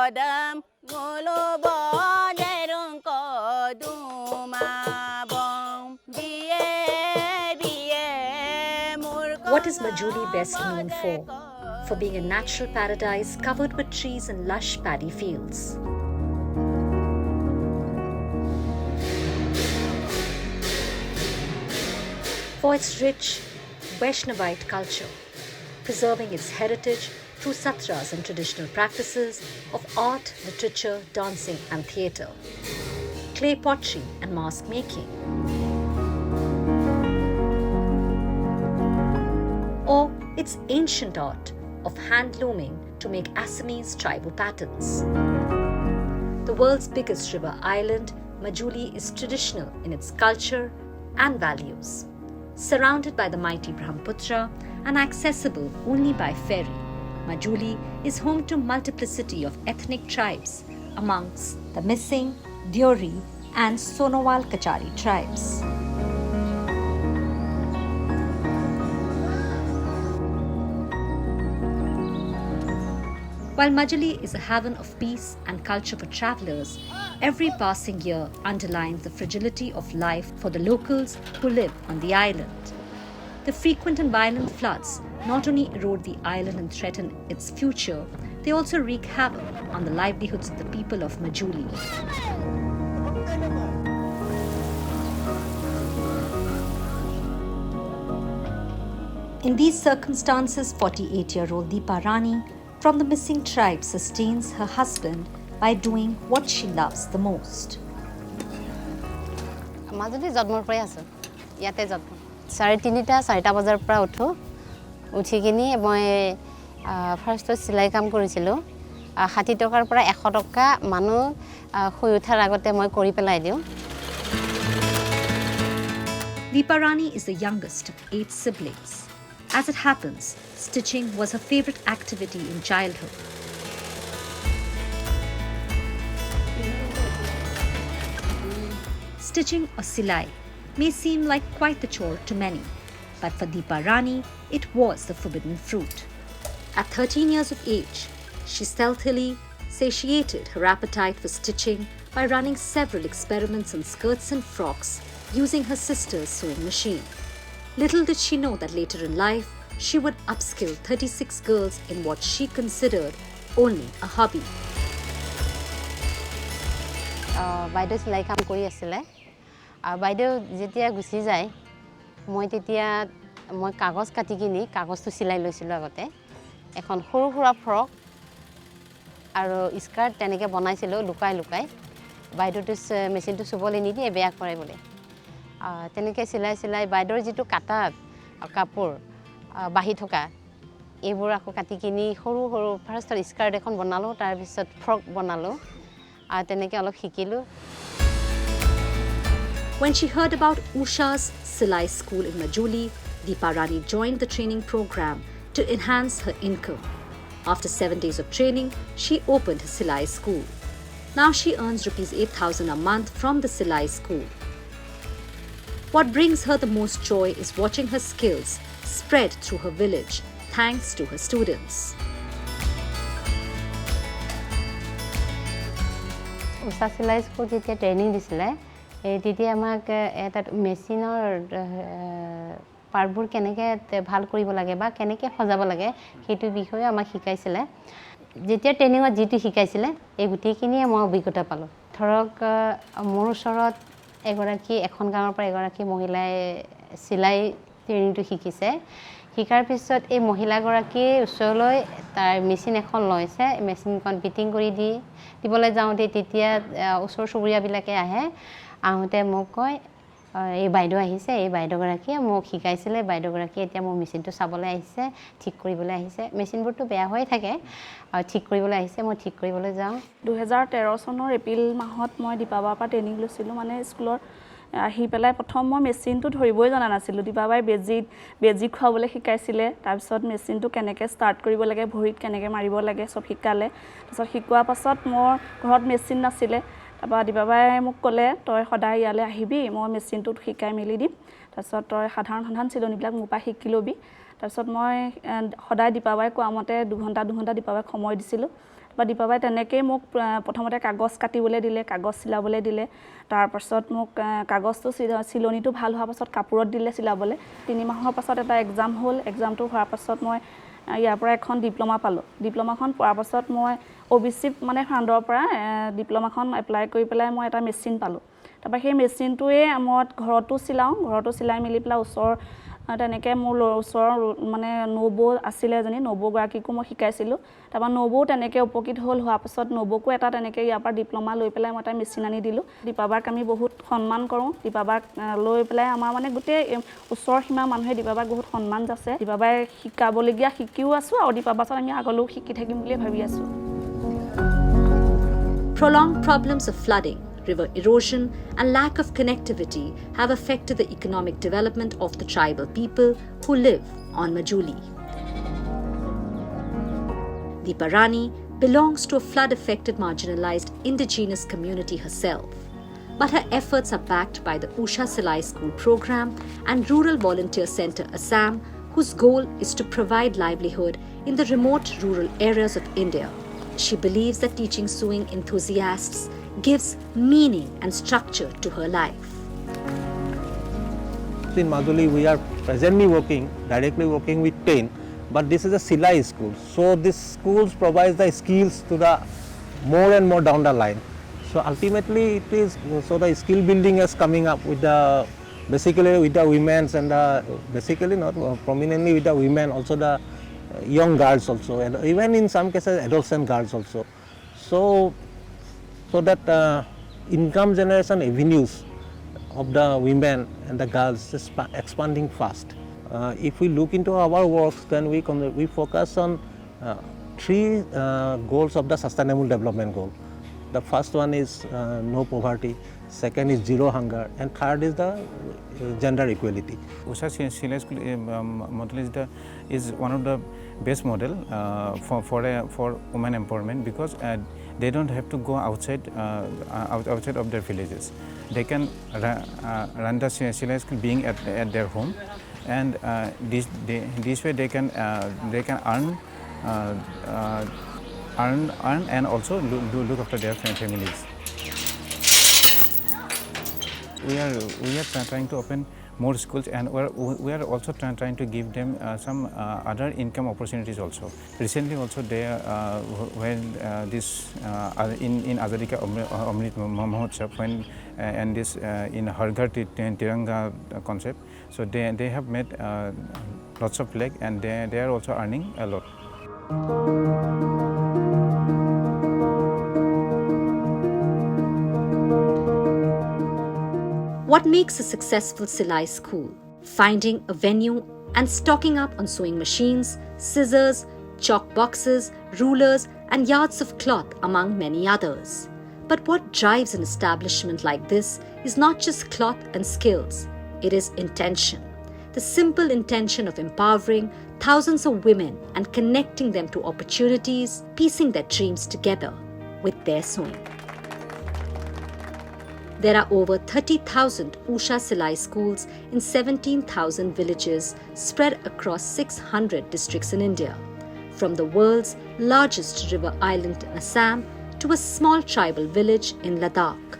Kadam Ngolo Boderun Koduma Bom What is Majuli best known for? For being a natural paradise covered with trees and lush paddy fields. For its rich Vaishnavite culture, preserving its heritage through satras and traditional practices of art, literature, dancing and theatre, clay pottery and mask making, or its ancient art of hand-looming to make Assamese tribal patterns. The world's biggest river island, Majuli is traditional in its culture and values. Surrounded by the mighty Brahmaputra and accessible only by ferry, Majuli is home to multiplicity of ethnic tribes amongst the Missing, Deori and Sonowal Kachari tribes. While Majuli is a haven of peace and culture for travelers, every passing year underlines the fragility of life for the locals who live on the island. The frequent and violent floods not only erode the island and threaten its future, they also wreak havoc on the livelihoods of the people of Majuli. In these circumstances, 48-year-old Deepa Rani from the missing tribe sustains her husband by doing what she loves the most. Majuli জন্মৰ পৰাই আছো ইয়াতে জন্ম 3:30 বজাৰ পৰা উঠো উঠি কিনি মই ফাৰ্স্ট চিলাই কাম কৰিছিলো 60 টকাৰ পৰা 100 টকা মানুহ শুই উঠাৰ আগতে মই কৰি পেলাই দিও Deepa Rani is the youngest of 8 siblings. As it happens, stitching was her favorite activity in childhood. Stitching or Silai may seem like quite the chore to many, but for Deepa Rani, it was the forbidden fruit. At 13 years of age, she stealthily satiated her appetite for stitching by running several experiments on skirts and frocks using her sister's sewing machine. Little did she know that later in life, she would upskill 36 girls in what she considered only a hobby. বাইদেউ চিলাই কাম কৰি আছিল বাইদেউ যেতিয়া গুছি যায় মই কাগজ কাটি কিনি কাগজটো চিলাই লৈছিল আগতে এখন সৰু সৰু ফ্ৰক আৰু স্কাৰ্ট তেনেকে বনাইছিল লুকাই লুকাই বাইদেউটো মেচিনটো চুবলৈ নিদিয়ে বেয়া কৰে বলে তেনেকে চিলাই বাইদেউৰ যেটো কাটা কাপোৰ বাহি থকা এইবোৰ আকৌ কাটি কিনি সৰু সৰু ফাৰ্ষ্ট স্কাৰ্ট এখন বনালো তাৰ পিছত ফ্ৰক বনালো আৰু তেনেকে অলপ শিকিলো When she heard about Usha's Silai school in Majuli, Deepa Rani joined the training program to enhance her income. After 7 days of training, she opened her Silai school. Now she earns Rs 8,000 a month from the Silai school. What brings her the most joy is watching her skills spread through her village thanks to her students. Usha Silai school যেতিয়া training দিছিলে তেতিয়া আমাক এটা মেচিনৰ পাৰ্টবোৰ কেনেকৈ ভাল কৰিব লাগে বা কেনেকৈ সজাব লাগে সেইটো বিষয়ে আমাক শিকাইছিলে যেতিয়া ট্ৰেইনিঙত যেটো শিকাইছিলে এই গুটিখিনিয়ে মই অভিজ্ঞতা পালো ধৰক মোৰ ওচৰত এগৰাকী এখন গাঁৱৰ পৰা এগৰাকী মহিলাই চিলাই ট্ৰেইনিংটো শিকিছে শিকাৰ পিছত এই মহিলাগৰাকীৰ ওচৰলৈ তাৰ মেচিন এখন লৈছে মেচিনখন ফিটিং কৰি দিবলৈ যাওঁতে তেতিয়া ওচৰ চুবুৰীয়াবিলাকে আহে আহোঁতে মোক কয় এই বাইদেউ আহিছে এই বাইদেউগৰাকীয়ে মোক শিকাইছিলে বাইদেউগৰাকীয়ে এতিয়া মোৰ মেচিনটো চাবলৈ আহিছে ঠিক কৰিবলৈ আহিছে মেচিনবোৰটো বেয়া হৈ থাকে আৰু ঠিক কৰিবলৈ আহিছে মই ঠিক কৰিবলৈ যাওঁ 2013 চনৰ এপ্ৰিল মাহত মই দীপাবাৰ পৰা ট্ৰেইনিং লৈছিলোঁ মানে স্কুলৰ আহি পেলাই প্ৰথম মই মেচিনটো ধৰিবই জনা নাছিলোঁ দীপাবাই বেজি খুৱাবলৈ শিকাইছিলে তাৰপিছত মেচিনটো কেনেকৈ ষ্টাৰ্ট কৰিব লাগে ভৰিত কেনেকৈ মাৰিব লাগে সব শিকালে তাৰপিছত শিকোৱাৰ পাছত মোৰ ঘৰত মেচিন নাছিলে তাৰপৰা দীপাবাই মোক ক'লে তই সদায় ইয়ালৈ আহিবি মই মেচিনটো শিকাই মেলি দিম তাৰপিছত তই সাধাৰণ চিলনিবিলাক মোৰ পৰা শিকি ল'বি তাৰপিছত মই সদায় দীপাবাই কোৱা মতে 2 ঘণ্টা দীপাবাইক সময় দিছিলোঁ বা দীপাবাই তেনেকেই মোক প্ৰথমতে কাগজ কাটিবলৈ দিলে, কাগজ চিলাবলৈ দিলে। তাৰপাছত মোক কাগজটো চিলনিটো ভাল হোৱাৰ পাছত কাপোৰত দিলে চিলাবলৈ। 3 মাহৰ পাছত এটা এক্সাম হ'ল। এক্সামটো হোৱাৰ পাছত মই ইয়াৰ পৰা এখন ডিপ্ল'মা পালোঁ। ডিপ্ল'মাখন পোৱাৰ পাছত মই OBC মানে ফাণ্ডৰ পৰা ডিপ্ল'মাখন এপ্লাই কৰি পেলাই মই এটা মেচিন পালোঁ। তাৰপৰা সেই মেচিনটোৱে মই ঘৰতো চিলাওঁ, ঘৰতো চিলাই মেলি পেলাই তেনেকৈ মোৰ ওচৰৰ মানে নবৌ আছিলে এজনী, নবৌগৰাকীকো মই শিকাইছিলোঁ। তাৰপৰা নবৌ তেনেকৈ উপকৃত হোৱাৰ পাছত নবৌকো এটা তেনেকৈ ইয়াৰ পৰা ডিপ্ল'মা লৈ পেলাই মই এটা মেচিন আনি দিলোঁ। দীপাবাক আমি বহুত সন্মান কৰোঁ। দীপাবাক লৈ পেলাই আমাৰ মানে গোটেই ওচৰৰ সীমা মানুহে দীপাবাক বহুত সন্মান যাছে। দীপাবাই শিকাবলগীয়া শিকিও আছোঁ আৰু দীপাবাৰ পাছত আমি আগলৈও শিকি থাকিম বুলিয়ে ভাবি আছোঁ। Prolonged problems of flooding, river erosion, and lack of connectivity have affected the economic development of the tribal people who live on Majuli. Deepa Rani belongs to a flood-affected, marginalized indigenous community herself, but her efforts are backed by the Usha Silai School program and Rural Volunteer Center Assam, whose goal is to provide livelihood in the remote rural areas of India. She believes that teaching sewing enthusiasts gives meaning and structure to her life. In Majuli, we are presently directly working with 10, but this is a Silai school. So this schools provides the skills to the more and more down the line. So ultimately it is, so the skill building is coming up with basically with the women's and basically not prominently with the women, also the young girls also, and even in some cases adolescent girls also. So that income generation avenues of the women and the girls is expanding fast. If we look into our works, then we focus on 3 goals of the sustainable development goal. The first one is no poverty, second is zero hunger, and third is the gender equality. Usha Silai School model is one of the best model for women empowerment, because they don't have to go outside of their villages. They can run the Silai School being at their home, and this way they can earn and also look after their families. We are trying to open more schools, and we are also trying to give them some other income opportunities also. Recently also when this in Azadika Amrit Mahotsav, when and this in Har Ghar Tiranga concept, so they have made lots of flag, and they are also earning a lot. What makes a successful Silai school? Finding a venue and stocking up on sewing machines, scissors, chalk boxes, rulers, and yards of cloth, among many others. But what drives an establishment like this is not just cloth and skills, it is intention. The simple intention of empowering thousands of women and connecting them to opportunities, piecing their dreams together with their sewing. There are over 30,000 Usha Silai schools in 17,000 villages spread across 600 districts in India, from the world's largest river island in Assam to a small tribal village in Ladakh.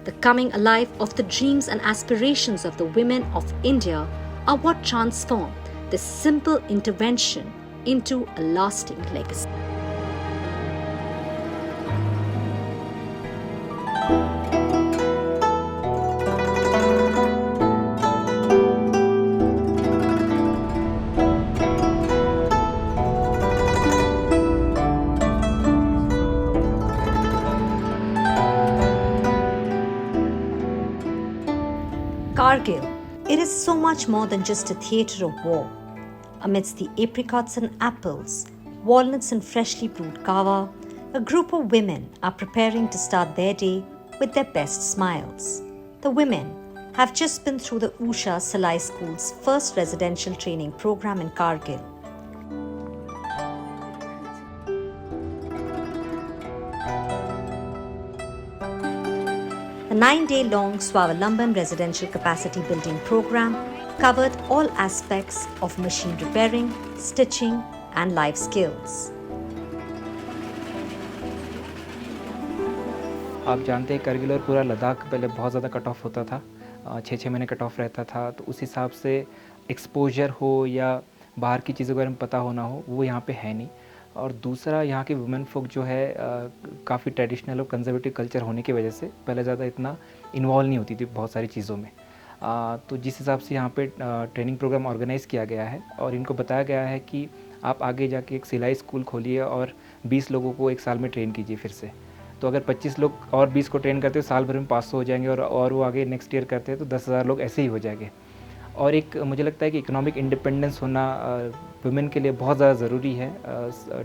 The coming alive of the dreams and aspirations of the women of India are what transform this simple intervention into a lasting legacy. Kargil, it is so much more than just a theatre of war. Amidst the apricots and apples, walnuts and freshly brewed kava, a group of women are preparing to start their day with their best smiles. The women have just been through the Usha Silai School's first residential training program in Kargil. The 9-day-long Swavalamban residential capacity building program covered all aspects of machine repairing, stitching, and life skills. आप जानते हैं करगिल और पूरा लद्दाख पहले बहुत ज़्यादा cut off होता था, 6-6 महीने कट ऑफ रहता था, तो उस हिसाब से एक्सपोजर हो या बाहर की चीज़ों के बारे में पता होना हो, वो यहाँ पे है नहीं। और दूसरा, यहाँ के वुमेन folk जो है काफ़ी ट्रेडिशनल और कंजर्वेटिव कल्चर होने की वजह से पहले ज़्यादा इतना इन्वॉल्व नहीं होती थी बहुत सारी चीज़ों में। तो जिस हिसाब से यहाँ पे ट्रेनिंग प्रोग्राम ऑर्गेनाइज़ किया गया है और इनको बताया गया है कि आप आगे जाके एक सिलाई स्कूल खोलिए और 20 लोगों को एक साल में ट्रेन कीजिए फिर से। तो अगर 25 लोग और 20 को ट्रेन करते हो, साल भर में 500 हो जाएंगे, और वो आगे नेक्स्ट ईयर करते हैं तो 10,000 लोग ऐसे ही हो जाएंगे। और एक मुझे लगता है कि इकोनॉमिक इंडिपेंडेंस होना वुमेन के लिए बहुत ज़्यादा ज़रूरी है।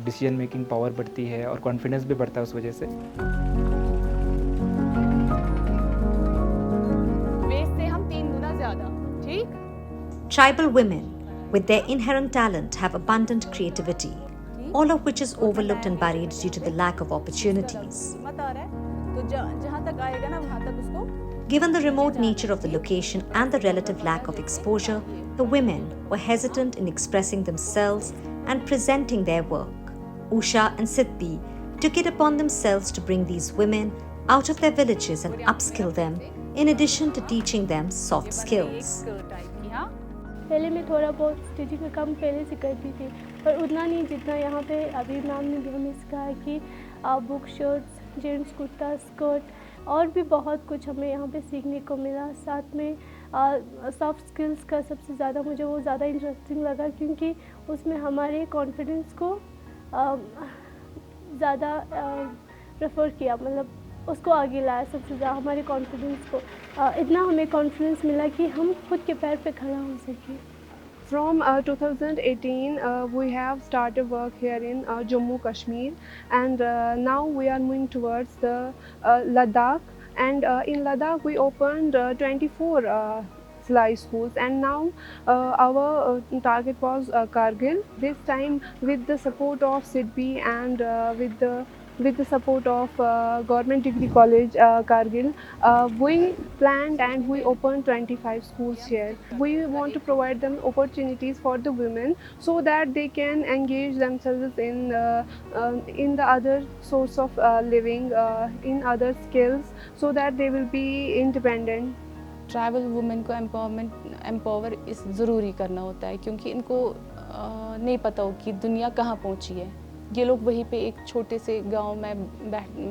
डिसीजन मेकिंग पावर बढ़ती है और कॉन्फिडेंस भी बढ़ता है उस वजह से। वेस्ट से हम 3 गुना ज़्यादा, ठीक? Tribal women, with their inherent talent, have abundant creativity, all of which is overlooked and buried due to the lack of opportunities. मत आ रहा है तो जहाँ तक आएगा ना वहाँ तक उसको। Given the remote nature of the location and the relative lack of exposure, the women were hesitant in expressing themselves and presenting their work. Usha and Siddhi took it upon themselves to bring these women out of their villages and upskill them, in addition to teaching them soft skills. पहले मैं थोड़ा बहुत stitching का काम पहले से करती थी, पर उतना नहीं जितना यहाँ पे अभी मैम ने भी हमें सिखाया कि book, shirts, gents kurta, skirt और भी बहुत कुछ हमें यहाँ पे सीखने को मिला। साथ में सॉफ्ट स्किल्स का सबसे ज़्यादा मुझे वो ज़्यादा इंटरेस्टिंग लगा, क्योंकि उसमें हमारे कॉन्फिडेंस को ज़्यादा रेफर किया, मतलब उसको आगे लाया सबसे ज़्यादा हमारे कॉन्फिडेंस को। इतना हमें कॉन्फिडेंस मिला कि हम खुद के पैर पे खड़ा हो सकें। From 2018, we have started work here in Jammu Kashmir, and now we are moving towards the Ladakh. And in Ladakh, we opened 24 Silai schools, and now our target was Kargil. This time, with the support of SIDBI and with the support of Government Degree College Kargil, we planned and we opened 25 schools here. We want to provide them opportunities for the women so that they can engage themselves in the other source of living, in other skills, so that they will be independent. Tribal women को empower इस ज़रूरी करना होता है, क्योंकि इनको नहीं पता हो कि दुनिया कहाँ पहुँची है। ये लोग वहीं पे एक छोटे से गांव में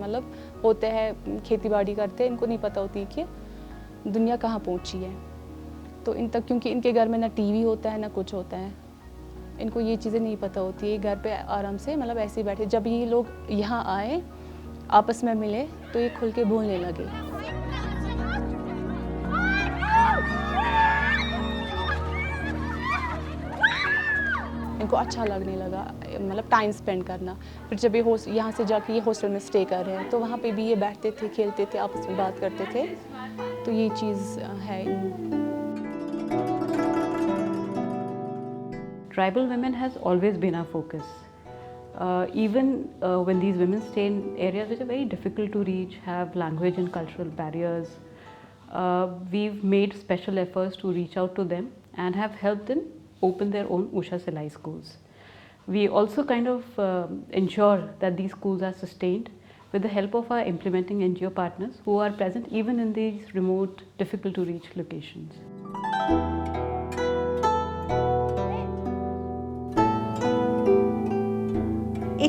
मतलब होते हैं, खेती बाड़ी करते हैं, इनको नहीं पता होती कि दुनिया कहाँ पहुँची है। तो इन तक, क्योंकि इनके घर में ना टीवी होता है ना कुछ होता है, इनको ये चीज़ें नहीं पता होती है। घर पे आराम से मतलब ऐसे ही बैठे, जब ये लोग यहाँ आए आपस में मिले तो ये खुल के बोलने लगे। इनको अच्छा लगने लगा, मतलब टाइम स्पेंड करना। फिर जब ये यहाँ से जाके ये हॉस्टल में स्टे कर रहे हैं तो वहाँ पे भी ये बैठते थे, खेलते थे, आपस में बात करते थे। तो ये चीज़ है। Tribal women has always been our focus. Even when these women stay in areas which are very difficult to reach, have language and cultural barriers, we've made special efforts to reach out to them and have helped them open their own Usha Silai schools. We also kind of ensure that these schools are sustained with the help of our implementing NGO partners who are present even in these remote, difficult to reach locations.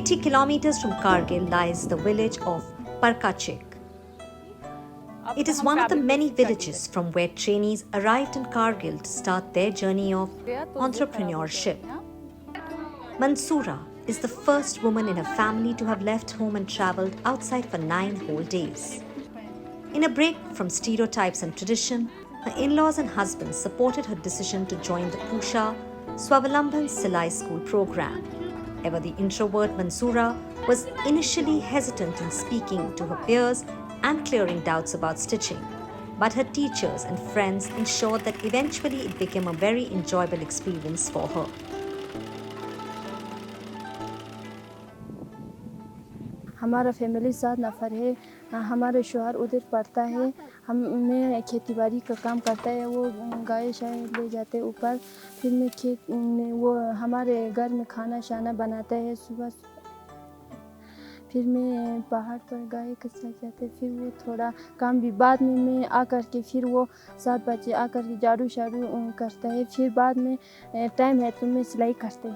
"80 kilometers from Kargil lies the village of Parkachik. It is one of the many villages from where trainees arrived in Kargil to start their journey of entrepreneurship. Mansoora is the first woman in her family to have left home and travelled outside for 9 whole days. In a break from stereotypes and tradition, her in-laws and husband supported her decision to join the Usha Swavalambhan Silai School program. Ever the introvert Mansoora was initially hesitant in speaking to her peers and clearing doubts about stitching, but her teachers and friends ensured that eventually it became a very enjoyable experience for her. हमारा family 7 Nafar है। हमारे शौहर उधर पढ़ता है, मैं खेतीबाड़ी का काम करता है, वो गाय शाय ले जाते ऊपर, फिर मैं खेत में वो हमारे घर में खाना शाना बनाता है। सुबह फिर मैं पहाड़ पर गाय कसा जाते, फिर वो थोड़ा काम भी बाद में मैं आकर के फिर वो 7 बजे आकर के झाड़ू शाड़ू करता है, फिर बाद में टाइम है तो मैं सिलाई करते।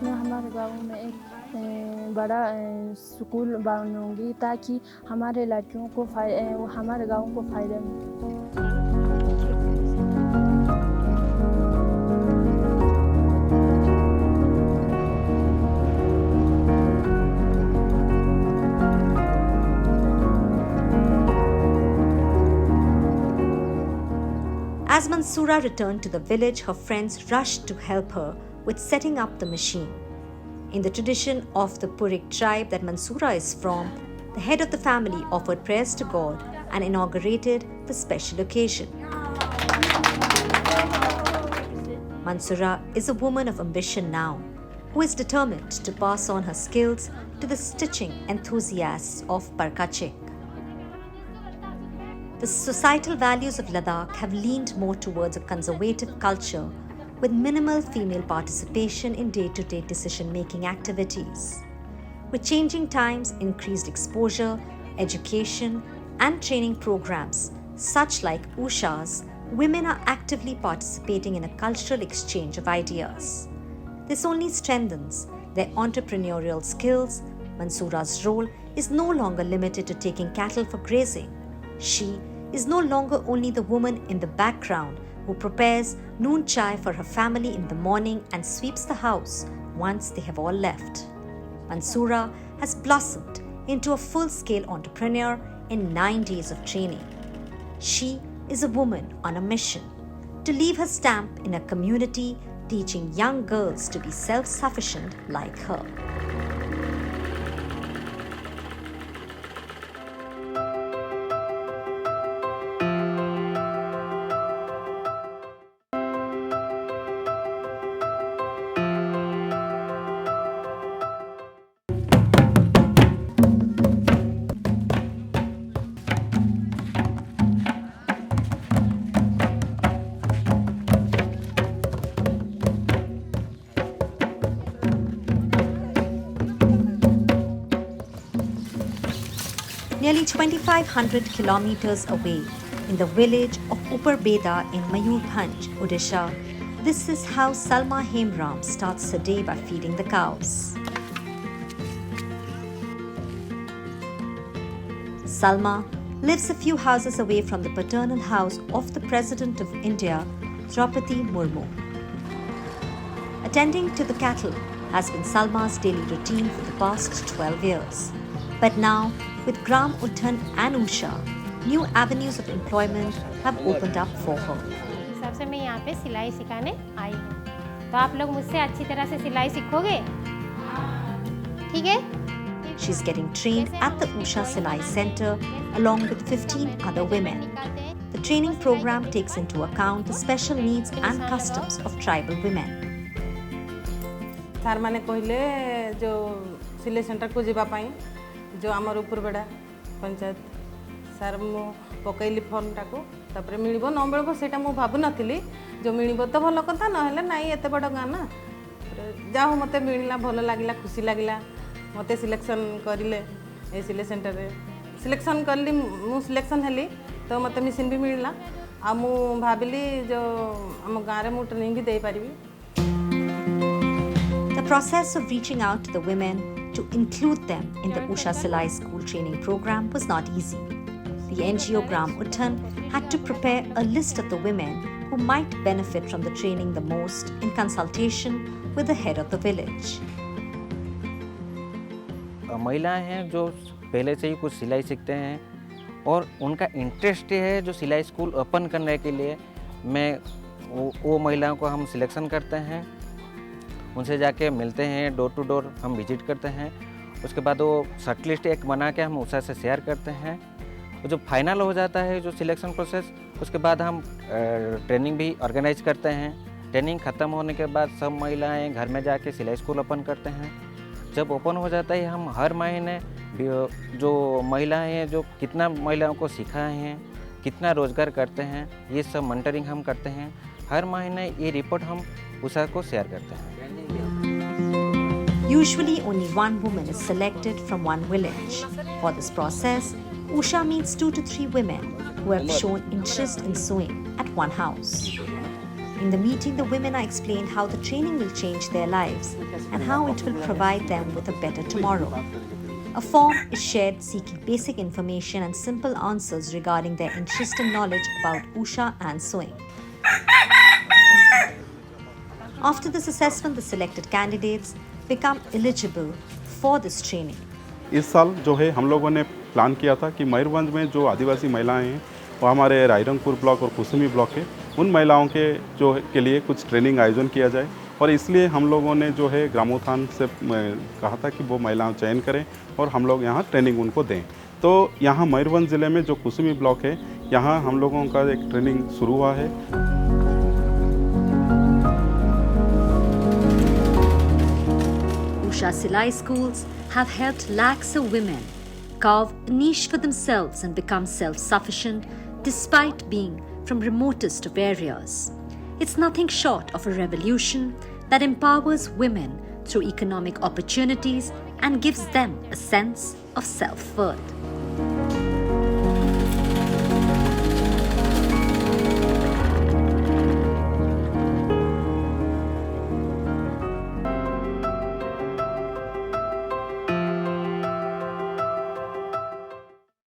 मैं हमारे गाँव में एक बड़ा स्कूल बनाऊंगी ताकि हमारे लड़कियों को हमारे गाँव को फ़ायदा मिले। As Mansoora returned to the village, her friends rushed to help her with setting up the machine. In the tradition of the Purik tribe that Mansoora is from, the head of the family offered prayers to God and inaugurated the special occasion. Mansoora is a woman of ambition now, who is determined to pass on her skills to the stitching enthusiasts of Parkachek. The societal values of Ladakh have leaned more towards a conservative culture with minimal female participation in day-to-day decision-making activities. With changing times, increased exposure, education, and training programs, such like Usha's, women are actively participating in a cultural exchange of ideas. This only strengthens their entrepreneurial skills. Mansoora's role is no longer limited to taking cattle for grazing. She is no longer only the woman in the background who prepares noon chai for her family in the morning and sweeps the house once they have all left. Mansoora has blossomed into a full-scale entrepreneur in 9 days of training. She is a woman on a mission to leave her stamp in a community, teaching young girls to be self-sufficient like her. Nearly 2,500 kilometers away, in the village of Uparbeda in Mayurbhanj, Odisha, this is how Salma Hemram starts her day by feeding the cows. Salma lives a few houses away from the paternal house of the President of India, Draupadi Murmu. Attending to the cattle has been Salma's daily routine for the past 12 years. But now, with Gram Uttan and Usha, new avenues of employment have opened up for her. सबसे मैं यहाँ पे सिलाई सिखाने आई हूँ, तो आप लोग मुझसे अच्छी तरह से सिलाई सीखोगे, ठीक है? She's getting trained at the Usha Silai Center along with 15 other women. The training program takes into account the special needs and customs of tribal women. सार माने कहले जो सिलाई सेंटर को जीवा पाई जो आमर उपरबेड़ा पंचायत सार मु पकईली फर्मटा को तापर मिलिबो न मिलिबो सेटा मु भाबु नथिली जो मिलिबो तो भलो कथा न हेले नाई एते बड़ गाँ ना जाओ मते मिलला भलो लागिला खुशी लागिला मते सिलेक्शन करिले ए सिलाई सेंटर रे सिलेक्शन करली मु सिलेक्शन हेली तो मते मशीन भी मिलला आ मु भाबिली जो हम गाँ रे मु ट्रेनिंग भी दे पारिबी. The process of reaching out to the women to include them in the Usha Silai school training program was not easy. The NGO Gram Uttan had to prepare a list of the women who might benefit from the training the most in consultation with the head of the village. महिलाएं हैं जो पहले से ही कुछ सिलाई सीखते हैं और उनका इंटरेस्ट है जो सिलाई स्कूल ओपन करने के लिए वो महिलाओं को हम सिलेक्शन करते हैं, उनसे जाके मिलते हैं, डोर टू डोर हम विजिट करते हैं. उसके बाद वो शॉर्ट लिस्ट एक बना के हम उषा से शेयर करते हैं. तो जो फाइनल हो जाता है जो सिलेक्शन प्रोसेस, उसके बाद हम ट्रेनिंग भी ऑर्गेनाइज करते हैं. ट्रेनिंग ख़त्म होने के बाद सब महिलाएं घर में जाके सिलाई स्कूल ओपन करते हैं. जब ओपन हो जाता है हम हर महीने जो महिलाएं हैं जो कितना महिलाओं को सिखाए हैं, कितना रोज़गार करते हैं, ये सब मॉनिटरिंग हम करते हैं. हर महीने ये रिपोर्ट हम उषा को शेयर करते हैं. Usually, only one woman is selected from one village. For this process, Usha meets 2 to 3 women who have shown interest in sewing at one house. In the meeting, the women are explained how the training will change their lives and how it will provide them with a better tomorrow. A form is shared seeking basic information and simple answers regarding their interest and knowledge about Usha and sewing. After this assessment, the selected candidates become eligible for this training. इस साल जो है हम लोगों ने plan किया था कि मयूरभंज में जो आदिवासी महिलाएं हैं वो हमारे रायरंगपुर ब्लॉक और कुसुमी ब्लॉक के उन महिलाओं के लिए कुछ ट्रेनिंग आयोजन किया जाए और इसलिए हम लोगों ने जो है ग्रामोत्थान से कहा था कि वो महिलाओं चयन करें और हम लोग यहाँ ट्रेनिंग उनको दें। तो यहाँ मयूरभंज ज़िले में जो कुसुमी ब्लॉक है यहाँ हम लोगों का एक ट्रेनिंग शुरू हुआ है। Usha Silai schools have helped lakhs of women carve a niche for themselves and become self-sufficient despite being from remotest of areas. It's nothing short of a revolution that empowers women through economic opportunities and gives them a sense of self-worth.